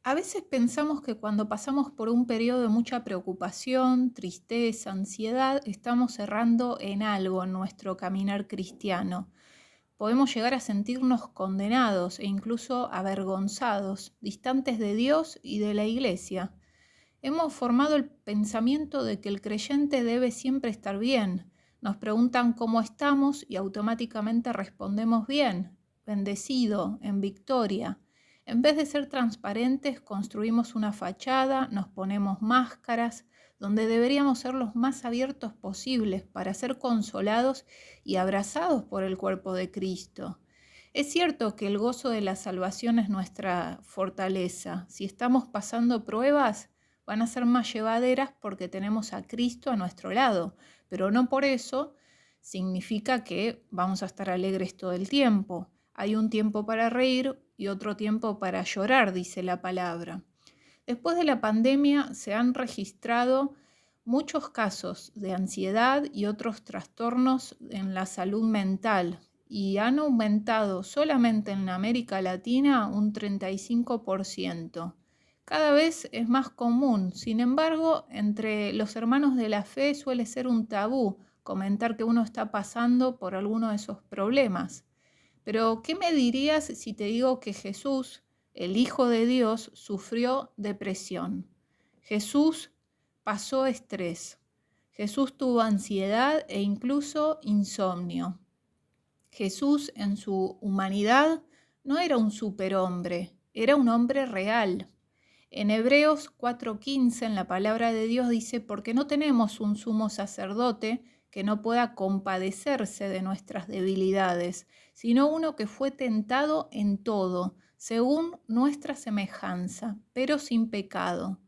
A veces pensamos que cuando pasamos por un periodo de mucha preocupación, tristeza, ansiedad, estamos errando en algo en nuestro caminar cristiano. Podemos llegar a sentirnos condenados e incluso avergonzados, distantes de Dios y de la Iglesia. Hemos formado el pensamiento de que el creyente debe siempre estar bien. Nos preguntan cómo estamos y automáticamente respondemos bien, bendecido, en victoria. En vez de ser transparentes, construimos una fachada, nos ponemos máscaras, donde deberíamos ser los más abiertos posibles para ser consolados y abrazados por el cuerpo de Cristo. Es cierto que el gozo de la salvación es nuestra fortaleza. Si estamos pasando pruebas, van a ser más llevaderas porque tenemos a Cristo a nuestro lado, pero no por eso significa que vamos a estar alegres todo el tiempo. Hay un tiempo para reír y otro tiempo para llorar, dice la palabra. Después de la pandemia se han registrado muchos casos de ansiedad y otros trastornos en la salud mental y han aumentado solamente en América Latina un 35%. Cada vez es más común, sin embargo, entre los hermanos de la fe suele ser un tabú comentar que uno está pasando por alguno de esos problemas. Pero, ¿qué me dirías si te digo que Jesús, el Hijo de Dios, sufrió depresión? Jesús pasó estrés. Jesús tuvo ansiedad e incluso insomnio. Jesús en su humanidad no era un superhombre, era un hombre real. En Hebreos 4:15 en la palabra de Dios dice, porque no tenemos un sumo sacerdote que no pueda compadecerse de nuestras debilidades, sino uno que fue tentado en todo, según nuestra semejanza, pero sin pecado.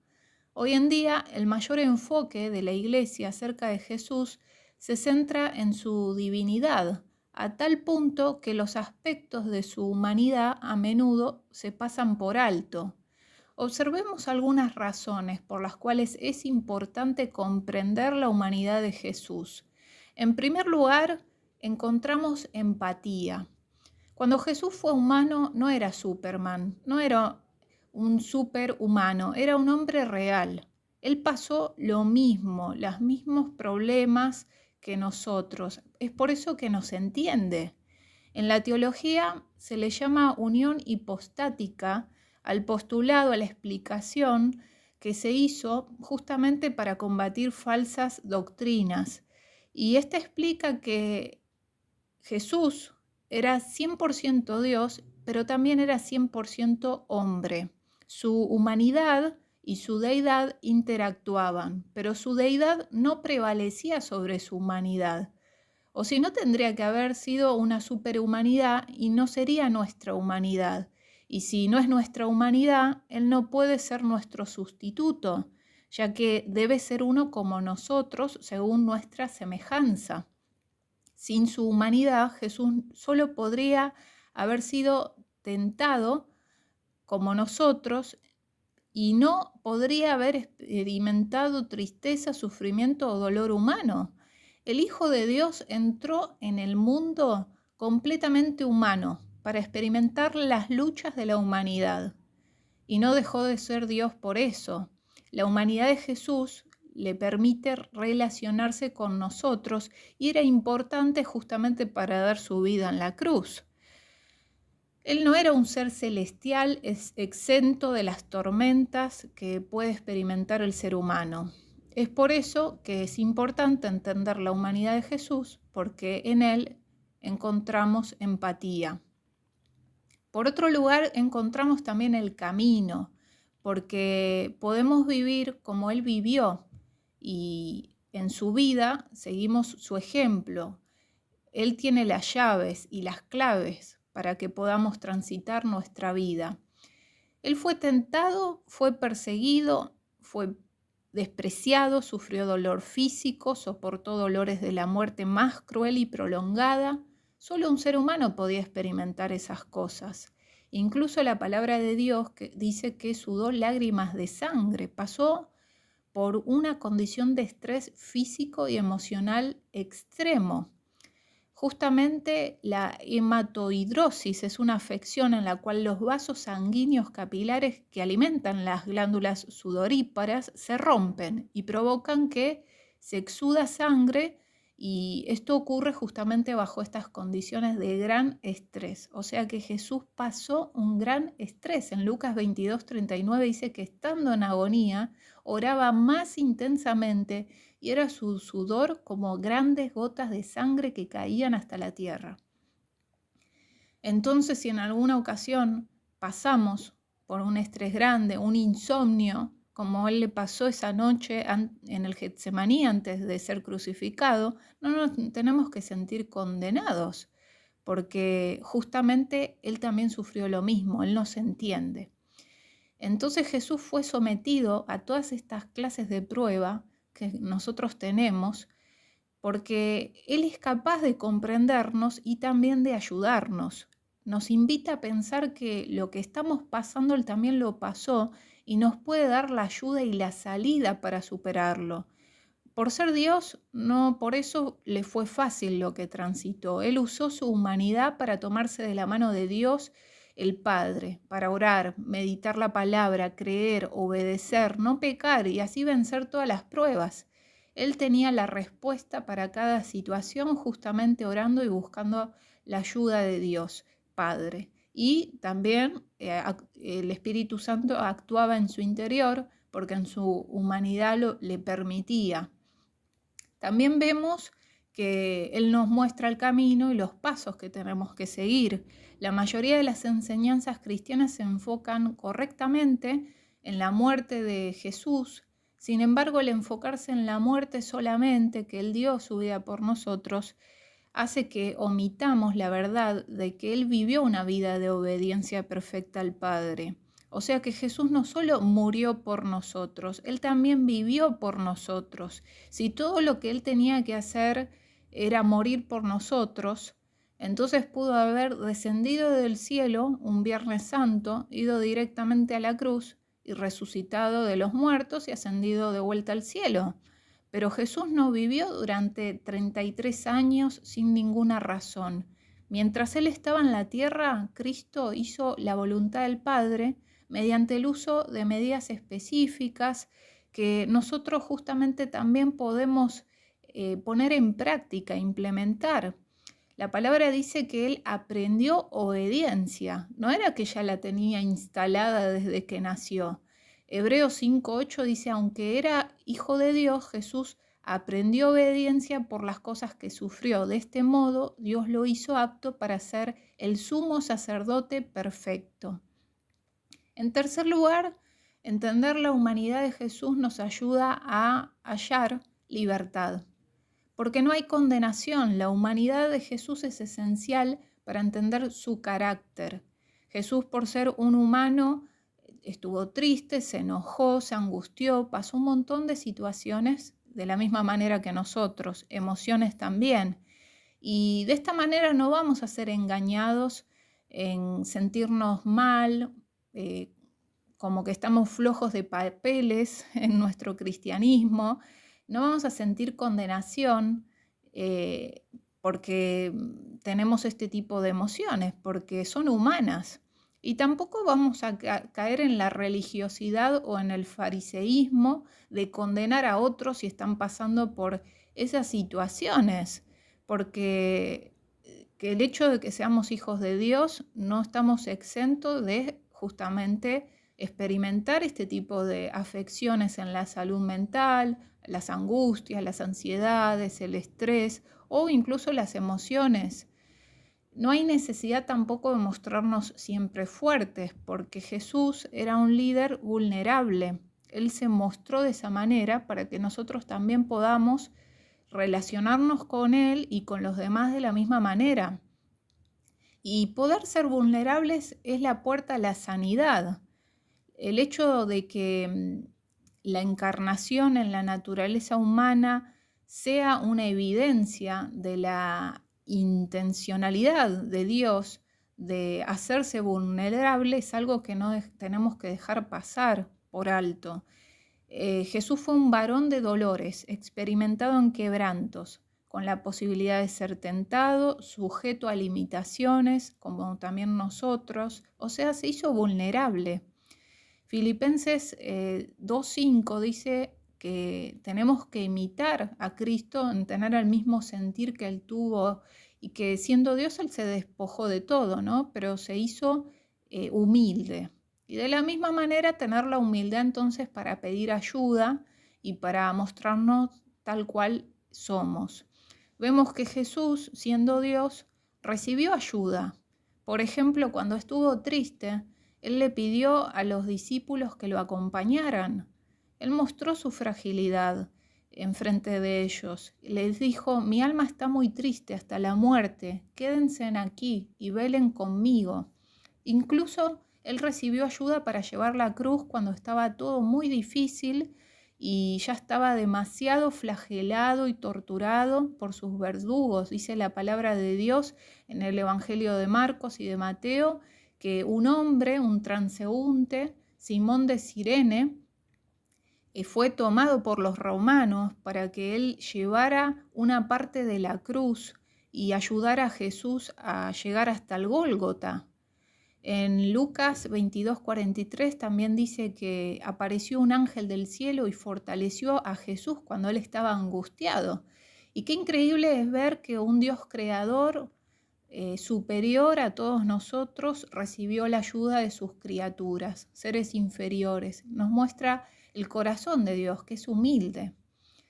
Hoy en día, el mayor enfoque de la Iglesia acerca de Jesús se centra en su divinidad, a tal punto que los aspectos de su humanidad a menudo se pasan por alto. Observemos algunas razones por las cuales es importante comprender la humanidad de Jesús. En primer lugar, encontramos empatía. Cuando Jesús fue humano, no era Superman, no era un superhumano, era un hombre real. Él pasó lo mismo, los mismos problemas que nosotros. Es por eso que nos entiende. En la teología se le llama unión hipostática al postulado, a la explicación que se hizo justamente para combatir falsas doctrinas. Y esta explica que Jesús era 100% Dios, pero también era 100% hombre. Su humanidad y su deidad interactuaban, pero su deidad no prevalecía sobre su humanidad. O si no, tendría que haber sido una superhumanidad y no sería nuestra humanidad. Y si no es nuestra humanidad, Él no puede ser nuestro sustituto, ya que debe ser uno como nosotros, según nuestra semejanza. Sin su humanidad, Jesús solo podría haber sido tentado como nosotros y no podría haber experimentado tristeza, sufrimiento o dolor humano. El Hijo de Dios entró en el mundo completamente humano para experimentar las luchas de la humanidad y no dejó de ser Dios por eso. La humanidad de Jesús le permite relacionarse con nosotros y era importante justamente para dar su vida en la cruz. Él no era un ser celestial exento de las tormentas que puede experimentar el ser humano. Es por eso que es importante entender la humanidad de Jesús, porque en él encontramos empatía. Por otro lugar, encontramos también el camino, porque podemos vivir como él vivió y en su vida seguimos su ejemplo. Él tiene las llaves y las claves para que podamos transitar nuestra vida. Él fue tentado, fue perseguido, fue despreciado, sufrió dolor físico, soportó dolores de la muerte más cruel y prolongada. Solo un ser humano podía experimentar esas cosas. Incluso la palabra de Dios que dice que sudó lágrimas de sangre, pasó por una condición de estrés físico y emocional extremo. Justamente la hematohidrosis es una afección en la cual los vasos sanguíneos capilares que alimentan las glándulas sudoríparas se rompen y provocan que se exuda sangre, y esto ocurre justamente bajo estas condiciones de gran estrés. O sea que Jesús pasó un gran estrés. En Lucas 22:39 dice que estando en agonía, oraba más intensamente y era su sudor como grandes gotas de sangre que caían hasta la tierra. Entonces, si en alguna ocasión pasamos por un estrés grande, un insomnio, como él le pasó esa noche en el Getsemaní antes de ser crucificado, no nos tenemos que sentir condenados, porque justamente él también sufrió lo mismo, él nos entiende. Entonces Jesús fue sometido a todas estas clases de prueba que nosotros tenemos, porque Él es capaz de comprendernos y también de ayudarnos. Nos invita a pensar que lo que estamos pasando Él también lo pasó y nos puede dar la ayuda y la salida para superarlo. Por ser Dios, no por eso le fue fácil lo que transitó. Él usó su humanidad para tomarse de la mano de Dios, el Padre, para orar, meditar la palabra, creer, obedecer, no pecar y así vencer todas las pruebas. Él tenía la respuesta para cada situación justamente orando y buscando la ayuda de Dios, Padre. Y también el Espíritu Santo actuaba en su interior porque en su humanidad le permitía. También vemos que Él nos muestra el camino y los pasos que tenemos que seguir. La mayoría de las enseñanzas cristianas se enfocan correctamente en la muerte de Jesús. Sin embargo, el enfocarse en la muerte solamente, que Él dio su vida por nosotros, hace que omitamos la verdad de que Él vivió una vida de obediencia perfecta al Padre. O sea que Jesús no solo murió por nosotros, Él también vivió por nosotros. Si todo lo que Él tenía que hacer era morir por nosotros, entonces pudo haber descendido del cielo un Viernes Santo, ido directamente a la cruz y resucitado de los muertos y ascendido de vuelta al cielo. Pero Jesús no vivió durante 33 años sin ninguna razón. Mientras Él estaba en la tierra, Cristo hizo la voluntad del Padre mediante el uso de medidas específicas que nosotros justamente también podemos poner en práctica, implementar. La palabra dice que Él aprendió obediencia, no era que ya la tenía instalada desde que nació. Hebreos 5:8 dice, aunque era hijo de Dios, Jesús aprendió obediencia por las cosas que sufrió. De este modo, Dios lo hizo apto para ser el sumo sacerdote perfecto. En tercer lugar, entender la humanidad de Jesús nos ayuda a hallar libertad, porque no hay condenación. La humanidad de Jesús es esencial para entender su carácter. Jesús, por ser un humano, estuvo triste, se enojó, se angustió, pasó un montón de situaciones de la misma manera que nosotros, emociones también. Y de esta manera no vamos a ser engañados en sentirnos mal, como que estamos flojos de papeles en nuestro cristianismo. No vamos a sentir condenación porque tenemos este tipo de emociones, porque son humanas. Y tampoco vamos a caer en la religiosidad o en el fariseísmo de condenar a otros si están pasando por esas situaciones, porque que el hecho de que seamos hijos de Dios no estamos exentos de justamente experimentar este tipo de afecciones en la salud mental, las angustias, las ansiedades, el estrés o incluso las emociones. No hay necesidad tampoco de mostrarnos siempre fuertes, porque Jesús era un líder vulnerable. Él se mostró de esa manera para que nosotros también podamos relacionarnos con Él y con los demás de la misma manera. Y poder ser vulnerables es la puerta a la sanidad. El hecho de que la encarnación en la naturaleza humana sea una evidencia de la intencionalidad de Dios de hacerse vulnerable es algo que no tenemos que dejar pasar por alto. Jesús fue un varón de dolores, experimentado en quebrantos. con la posibilidad de ser tentado, sujeto a limitaciones, como también nosotros, o sea, se hizo vulnerable. Filipenses 2:5 dice que tenemos que imitar a Cristo en tener el mismo sentir que Él tuvo y que siendo Dios Él se despojó de todo, ¿no? Pero se hizo humilde. Y de la misma manera tener la humildad entonces para pedir ayuda y para mostrarnos tal cual somos. Vemos que Jesús, siendo Dios, recibió ayuda. Por ejemplo, cuando estuvo triste, Él le pidió a los discípulos que lo acompañaran. Él mostró su fragilidad enfrente de ellos. Les dijo, mi alma está muy triste hasta la muerte, quédense aquí y velen conmigo. Incluso Él recibió ayuda para llevar la cruz cuando estaba todo muy difícil y ya estaba demasiado flagelado y torturado por sus verdugos. Dice la palabra de Dios en el Evangelio de Marcos y de Mateo que un hombre, un transeúnte, Simón de Cirene, fue tomado por los romanos para que él llevara una parte de la cruz y ayudara a Jesús a llegar hasta el Gólgota. En Lucas 22:43 también dice que apareció un ángel del cielo y fortaleció a Jesús cuando él estaba angustiado. Y qué increíble es ver que un Dios creador superior a todos nosotros recibió la ayuda de sus criaturas, seres inferiores. Nos muestra el corazón de Dios, que es humilde.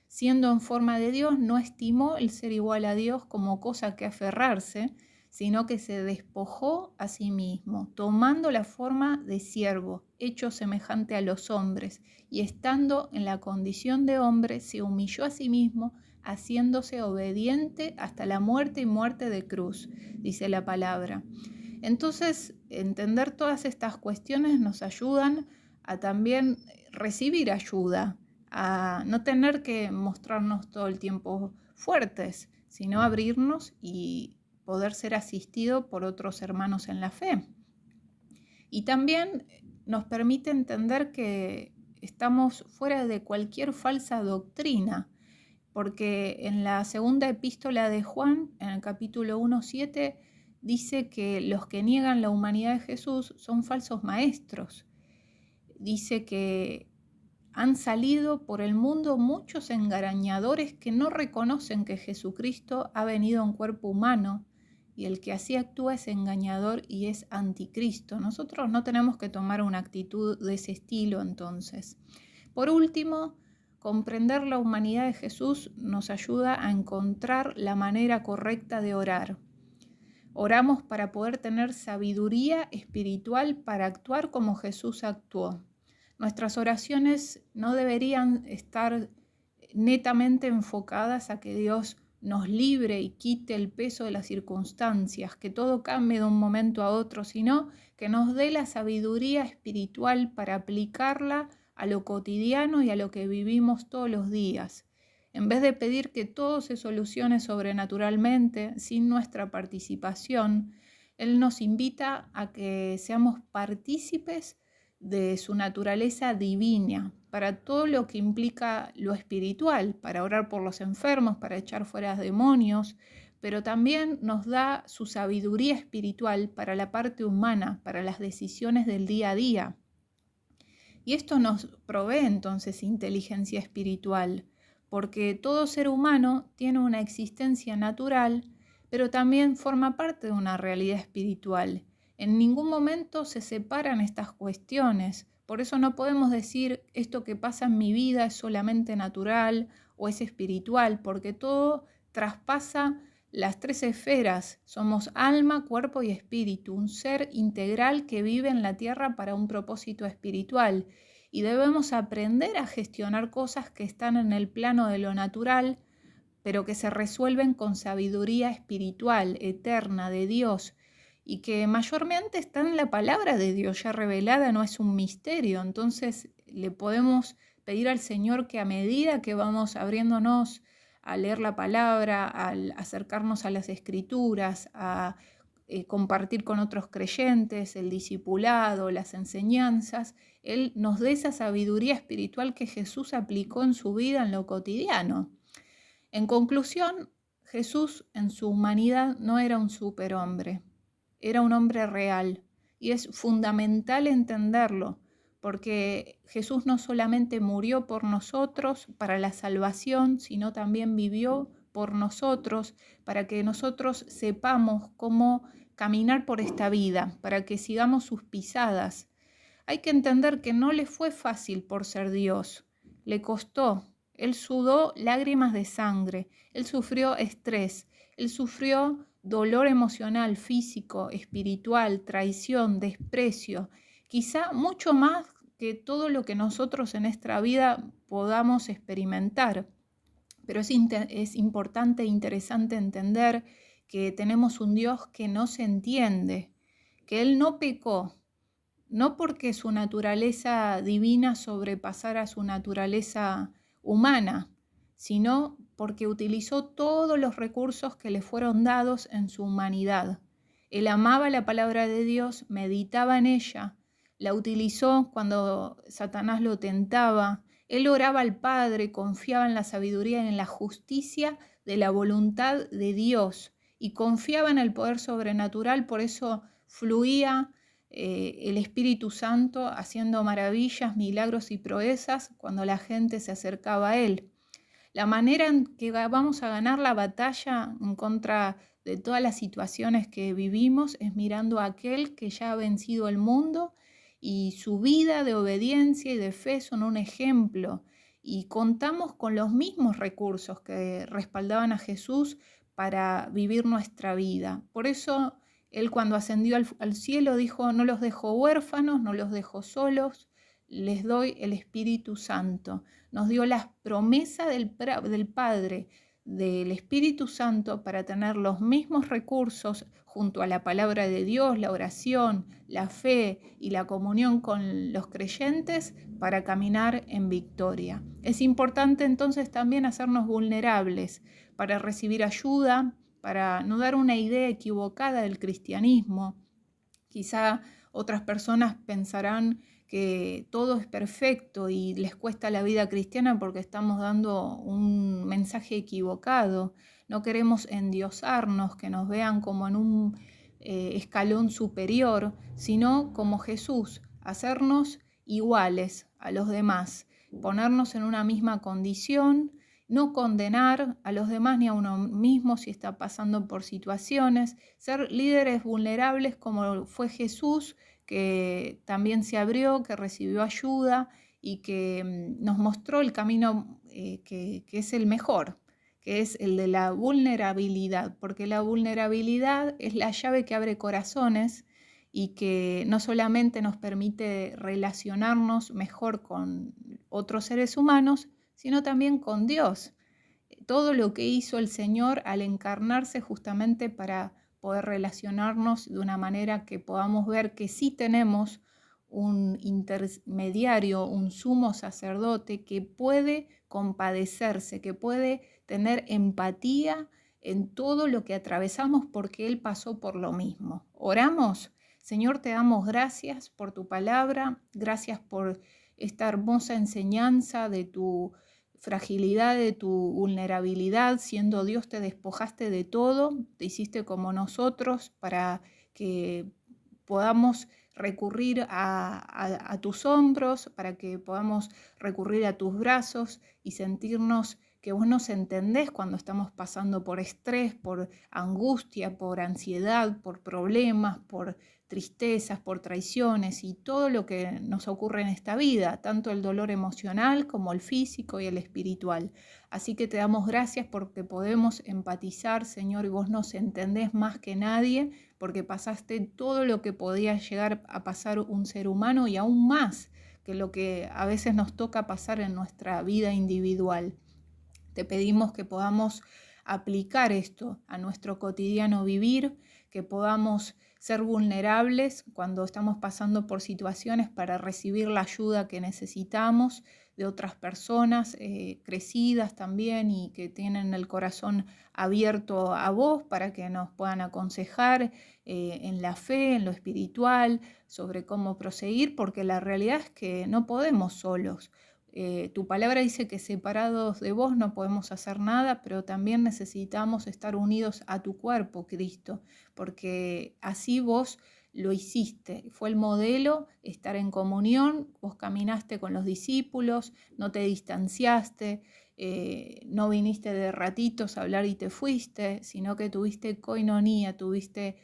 Siendo en forma de Dios, no estimó el ser igual a Dios como cosa que aferrarse, sino que se despojó a sí mismo, tomando la forma de siervo, hecho semejante a los hombres, y estando en la condición de hombre, se humilló a sí mismo, haciéndose obediente hasta la muerte y muerte de cruz, dice la palabra. Entonces, entender todas estas cuestiones nos ayudan a también recibir ayuda, a no tener que mostrarnos todo el tiempo fuertes, sino abrirnos y poder ser asistido por otros hermanos en la fe. Y también nos permite entender que estamos fuera de cualquier falsa doctrina, porque en la segunda epístola de Juan, en el capítulo 1:7, dice que los que niegan la humanidad de Jesús son falsos maestros. Dice que han salido por el mundo muchos engañadores que no reconocen que Jesucristo ha venido en cuerpo humano y el que así actúa es engañador y es anticristo. Nosotros no tenemos que tomar una actitud de ese estilo entonces. Por último, comprender la humanidad de Jesús nos ayuda a encontrar la manera correcta de orar. Oramos para poder tener sabiduría espiritual para actuar como Jesús actuó. Nuestras oraciones no deberían estar netamente enfocadas a que Dios nos libre y quite el peso de las circunstancias, que todo cambie de un momento a otro, sino que nos dé la sabiduría espiritual para aplicarla a lo cotidiano y a lo que vivimos todos los días. En vez de pedir que todo se solucione sobrenaturalmente, sin nuestra participación, Él nos invita a que seamos partícipes de su naturaleza divina, para todo lo que implica lo espiritual, para orar por los enfermos, para echar fuera demonios, pero también nos da su sabiduría espiritual para la parte humana, para las decisiones del día a día. Y esto nos provee entonces inteligencia espiritual, porque todo ser humano tiene una existencia natural, pero también forma parte de una realidad espiritual. En ningún momento se separan estas cuestiones, por eso no podemos decir esto que pasa en mi vida es solamente natural o es espiritual, porque todo traspasa las tres esferas. Somos alma, cuerpo y espíritu, un ser integral que vive en la tierra para un propósito espiritual. Y debemos aprender a gestionar cosas que están en el plano de lo natural, pero que se resuelven con sabiduría espiritual, eterna, de Dios, y que mayormente está en la palabra de Dios ya revelada, no es un misterio. Entonces le podemos pedir al Señor que a medida que vamos abriéndonos a leer la palabra, al acercarnos a las escrituras, a compartir con otros creyentes, el discipulado, las enseñanzas, Él nos dé esa sabiduría espiritual que Jesús aplicó en su vida en lo cotidiano. En conclusión, Jesús en su humanidad no era un superhombre, era un hombre real. Y es fundamental entenderlo, porque Jesús no solamente murió por nosotros para la salvación, sino también vivió por nosotros, para que nosotros sepamos cómo caminar por esta vida, para que sigamos sus pisadas. Hay que entender que no le fue fácil por ser Dios, le costó. Él sudó lágrimas de sangre, él sufrió estrés, él sufrió dolor emocional, físico, espiritual, traición, desprecio, quizá mucho más que todo lo que nosotros en esta vida podamos experimentar. Pero es importante e interesante entender que tenemos un Dios que no se entiende, que Él no pecó, no porque su naturaleza divina sobrepasara su naturaleza humana, sino porque utilizó todos los recursos que le fueron dados en su humanidad. Él amaba la palabra de Dios, meditaba en ella, la utilizó cuando Satanás lo tentaba. Él oraba al Padre, confiaba en la sabiduría y en la justicia de la voluntad de Dios y confiaba en el poder sobrenatural, por eso fluía el Espíritu Santo haciendo maravillas, milagros y proezas cuando la gente se acercaba a Él. La manera en que vamos a ganar la batalla en contra de todas las situaciones que vivimos es mirando a aquel que ya ha vencido el mundo, y su vida de obediencia y de fe son un ejemplo. Y contamos con los mismos recursos que respaldaban a Jesús para vivir nuestra vida. Por eso Él, cuando ascendió al cielo, dijo: no los dejo huérfanos, no los dejo solos, les doy el Espíritu Santo. Nos dio la promesa del Padre, del Espíritu Santo, para tener los mismos recursos junto a la palabra de Dios, la oración, la fe y la comunión con los creyentes, para caminar en victoria. Es importante entonces también hacernos vulnerables para recibir ayuda, para no dar una idea equivocada del cristianismo. Quizá otras personas pensarán que todo es perfecto y les cuesta la vida cristiana porque estamos dando un mensaje equivocado. No queremos endiosarnos, que nos vean como en un escalón superior, sino como Jesús, hacernos iguales a los demás, ponernos en una misma condición, no condenar a los demás ni a uno mismo si está pasando por situaciones, ser líderes vulnerables como fue Jesús, que también se abrió, que recibió ayuda y que nos mostró el camino que es el mejor, que es el de la vulnerabilidad, porque la vulnerabilidad es la llave que abre corazones y que no solamente nos permite relacionarnos mejor con otros seres humanos, sino también con Dios. Todo lo que hizo el Señor al encarnarse justamente para poder relacionarnos de una manera que podamos ver que sí tenemos un intermediario, un sumo sacerdote que puede compadecerse, que puede tener empatía en todo lo que atravesamos porque Él pasó por lo mismo. Oramos. Señor, te damos gracias por tu palabra, gracias por esta hermosa enseñanza de tu fragilidad, de tu vulnerabilidad. Siendo Dios, te despojaste de todo, te hiciste como nosotros para que podamos recurrir a tus hombros, para que podamos recurrir a tus brazos y sentirnos que vos nos entendés cuando estamos pasando por estrés, por angustia, por ansiedad, por problemas, por tristezas, por traiciones y todo lo que nos ocurre en esta vida, tanto el dolor emocional como el físico y el espiritual. Así que te damos gracias porque podemos empatizar, Señor, y vos nos entendés más que nadie, porque pasaste todo lo que podía llegar a pasar un ser humano y aún más que lo que a veces nos toca pasar en nuestra vida individual. Te pedimos que podamos aplicar esto a nuestro cotidiano vivir, que podamos ser vulnerables cuando estamos pasando por situaciones para recibir la ayuda que necesitamos de otras personas crecidas también y que tienen el corazón abierto a vos para que nos puedan aconsejar en la fe, en lo espiritual, sobre cómo proseguir, porque la realidad es que no podemos solos. Tu palabra dice que separados de vos no podemos hacer nada, pero también necesitamos estar unidos a tu cuerpo, Cristo, porque así vos lo hiciste. Fue el modelo estar en comunión, vos caminaste con los discípulos, no te distanciaste, no viniste de ratitos a hablar y te fuiste, sino que tuviste coinonía, tuviste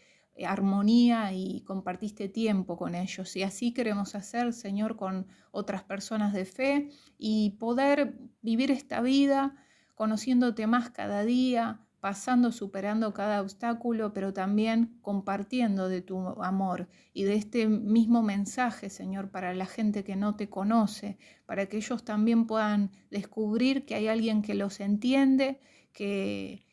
armonía y compartiste tiempo con ellos. Y así queremos hacer, Señor, con otras personas de fe y poder vivir esta vida conociéndote más cada día, pasando, superando cada obstáculo, pero también compartiendo de tu amor y de este mismo mensaje, Señor, para la gente que no te conoce, para que ellos también puedan descubrir que hay alguien que los entiende, que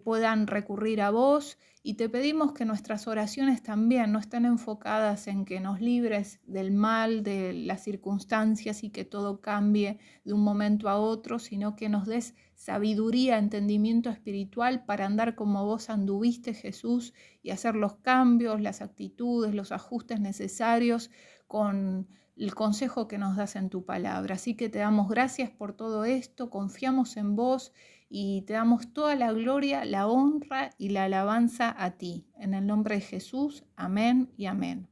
puedan recurrir a vos. Y te pedimos que nuestras oraciones también no estén enfocadas en que nos libres del mal, de las circunstancias y que todo cambie de un momento a otro, sino que nos des sabiduría, entendimiento espiritual para andar como vos anduviste, Jesús, y hacer los cambios, las actitudes, los ajustes necesarios con el consejo que nos das en tu palabra. Así que te damos gracias por todo esto, confiamos en vos y te damos toda la gloria, la honra y la alabanza a ti. En el nombre de Jesús, amén y amén.